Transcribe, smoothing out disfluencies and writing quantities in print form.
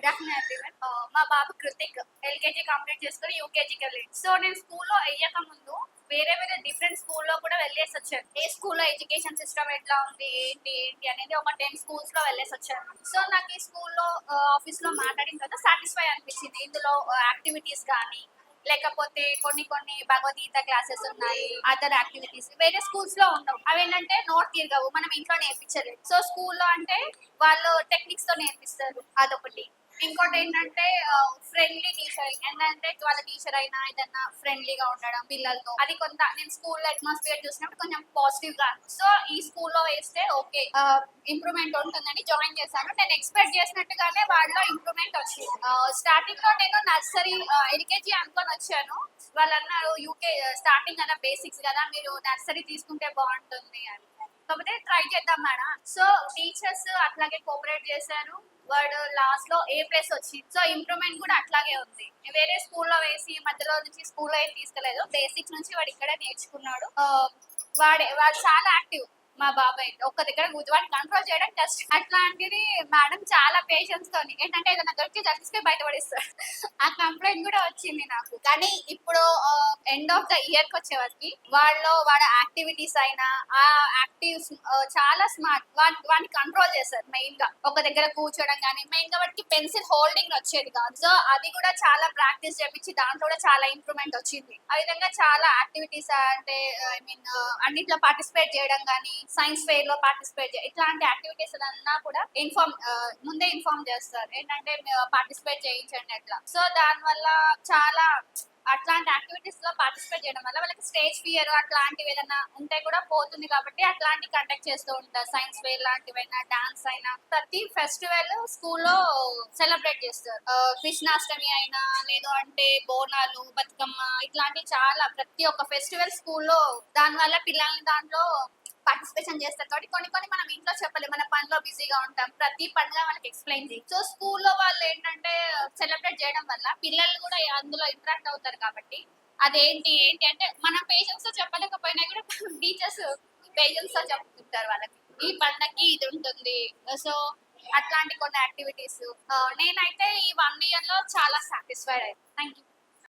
Good afternoon everyone. మా బాబు Kritik LKG complete చేసుకుని యూకేజీకి వెళ్ళి. సో నేను స్కూల్లో వెయ్యక ముందు వేరే వేరే డిఫరెంట్ స్కూల్లో కూడా వెళ్ళేసి వచ్చాను. ఏ స్కూల్లో ఎడ్యుకేషన్ సిస్టమ్ ఎట్లా ఉంది, ఏంటి ఏంటి అనేది ఒక 10 స్కూల్స్ లో వెళ్ళేసి వచ్చాను. సో నాకు ఈ స్కూల్లో ఆఫీస్ లో మాట్లాడిన తర్వాత సాటిస్ఫై అనిపించింది. ఇందులో యాక్టివిటీస్ కానీ లేకపోతే కొన్ని కొన్ని భగవద్గీత క్లాసెస్ ఉన్నాయి, అదర్ యాక్టివిటీస్ వేరే స్కూల్స్ లో ఉండవు. అవి ఏంటంటే నోట్ తిరగవు, మనం ఇంట్లో నేర్పించలేదు. సో స్కూల్లో అంటే వాళ్ళు టెక్నిక్స్ తో నేర్పిస్తారు, అదొకటి. ఇంకోటి ఏంటంటే ఫ్రెండ్లీ టీచర్, ఏంటంటే వాళ్ళ టీచర్ అయినా ఏదన్నా ఫ్రెండ్లీగా ఉండడం పిల్లలతో, అది కొంత నేను స్కూల్ అట్మాస్ఫియర్ చూసినప్పుడు కొంచెం పాజిటివ్ గా. సో ఈ స్కూల్లో వేస్తే ఓకే ఇంప్రూవ్మెంట్ ఉంటుందని జాయిన్ చేశాను. నేను ఎక్స్పెక్ట్ చేసినట్టుగానే వాళ్ళలో ఇంప్రూవ్మెంట్ వచ్చింది. స్టార్టింగ్ లో నేను నర్సరీ ఎల్కేజీ అనుకొని వచ్చాను. వాళ్ళు అన్నారు యూకే స్టార్టింగ్ కదా, బేసిక్స్ కదా, మీరు నర్సరీ తీసుకుంటే బాగుంటుంది అని. కాకపోతే ట్రై చేద్దాం మేడం. సో టీచర్స్ అట్లాగే కోఆపరేట్ చేశారు. వాడు లాస్ట్ లో A+ వచ్చింది. సో ఇంప్రూవ్మెంట్ కూడా అట్లాగే ఉంది. వేరే స్కూల్లో వేసి మధ్యలో నుంచి స్కూల్లో ఏం తీసుకెలేదు, బేసిక్స్ నుంచి వాడు ఇక్కడే నేర్చుకున్నాడు. వాడు చాలా యాక్టివ్. మా బాబాయ్ ఒక్క దగ్గర కూర్చోని కంట్రోల్ చేయడం కష్టం. అట్లాంటిది మేడం చాలా పేషెన్స్ తోని ఏంటంటే ఏదైనా దొరికి తీసుకొని బయటపడిస్తారు. ఆ కంప్లైంట్ కూడా వచ్చింది నాకు. కానీ ఇప్పుడు ఎండ్ ఆఫ్ ద ఇయర్ కి వచ్చేవరకు వాడి యాక్టివిటీస్ అయినా ఆ యాక్టివ్స్ చాలా స్మార్ట్. వాడిని కంట్రోల్ చేస్తారు. మెయిన్ గా ఒక దగ్గర కూర్చోడం కానీ, మెయిన్ గా వాడికి పెన్సిల్ హోల్డింగ్ వచ్చేది కాదు. సో అది కూడా చాలా ప్రాక్టీస్ చేపించి దాంట్లో కూడా చాలా ఇంప్రూవ్మెంట్ వచ్చింది. ఆ విధంగా చాలా యాక్టివిటీస్ అంటే ఐ మీన్ అన్నిట్లో పార్టిసిపేట్ చేయడం కానీ, సైన్స్ ఫెయిర్ లో పార్టిసిపేట్ ఇట్లాంటి యాక్టివిటీస్ అన్నా కూడా ముందే ఇన్ఫార్మ్ చేస్తారు, ఏంటంటే పార్టిసిపేట్ చేయించండి అట్లా. సో దాని వల్ల చాలా అట్లాంటి యాక్టివిటీస్ లో పార్టిసిపేట్ చేయడం వల్ల వాళ్ళకి స్టేజ్ ఫియర్ అట్లాంటివి ఏదైనా ఉంటే కూడా పోతుంది. కాబట్టి అట్లాంటి కండక్ట్ చేస్తూ ఉంటారు. సైన్స్ ఫెయిర్ లాంటివైనా, డాన్స్ అయినా, ప్రతి ఫెస్టివల్ స్కూల్లో సెలబ్రేట్ చేస్తారు. కృష్ణాష్టమి అయినా, లేదు అంటే బోనాలు, బతుకమ్మ, ఇట్లాంటి చాలా ప్రతి ఒక్క ఫెస్టివల్ స్కూల్లో. దాని వల్ల పిల్లల్ని దాంట్లో పార్టిసిపేషన్ చేస్తారు. కాబట్టి కొన్ని కొన్ని మనం ఇంట్లో చెప్పలేము, మన పనిలో బిజీగా ఉంటాం. ప్రతి పండుగ వాళ్ళకి ఎక్స్ప్లెయిన్ చేయి. సో స్కూల్లో వాళ్ళు ఏంటంటే సెలబ్రేట్ చేయడం వల్ల పిల్లలు కూడా అందులో ఇంటరాక్ట్ అవుతారు. కాబట్టి అదేంటి ఏంటి అంటే మనం పేషెన్స్ తో చెప్పలేకపోయినా కూడా టీచర్స్ పేషెన్స్ తో చెప్తుంటారు వాళ్ళకి, ఈ పండగకి ఇది ఉంటుంది. సో అట్లాంటి కొన్ని యాక్టివిటీస్ నేనైతే ఈ 1 year లో చాలా సాటిస్ఫైడ్ అయ్యాను. Thank you.